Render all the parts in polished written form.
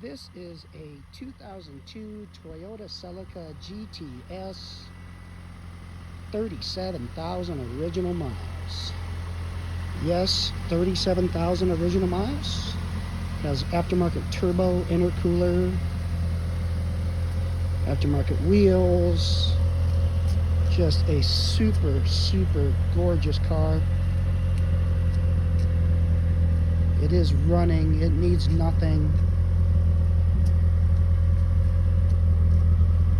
This is a 2002 Toyota Celica GTS, 37,000 original miles. Yes, 37,000 original miles. Has aftermarket turbo intercooler, aftermarket wheels. Just a super gorgeous car. It is running, it needs nothing.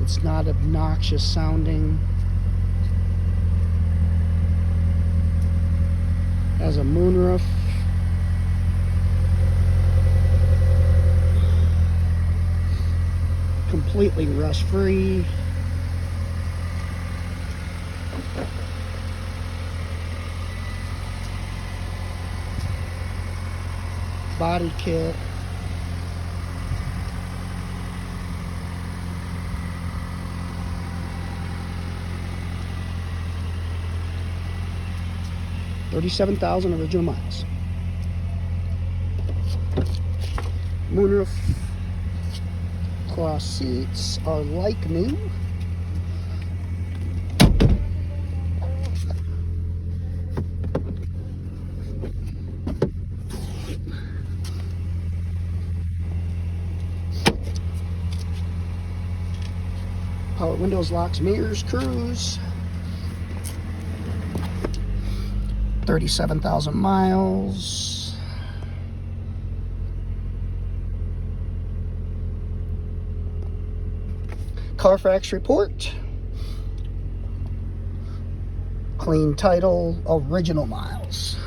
It's not obnoxious sounding. Has a moonroof. Completely rust-free. Body kit. $37,000 original miles. Moonroof. Cloth seats are like new. Power windows, locks, mirrors, cruise. 37,000 miles. Carfax report. Clean title, original miles.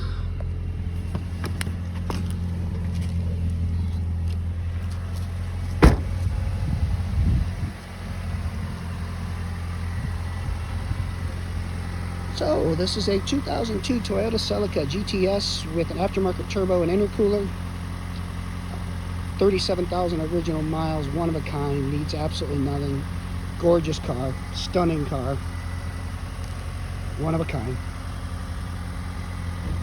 So this is a 2002 Toyota Celica GTS with an aftermarket turbo and intercooler. 37,000 original miles, one of a kind, needs absolutely nothing. Gorgeous car, stunning car, one of a kind.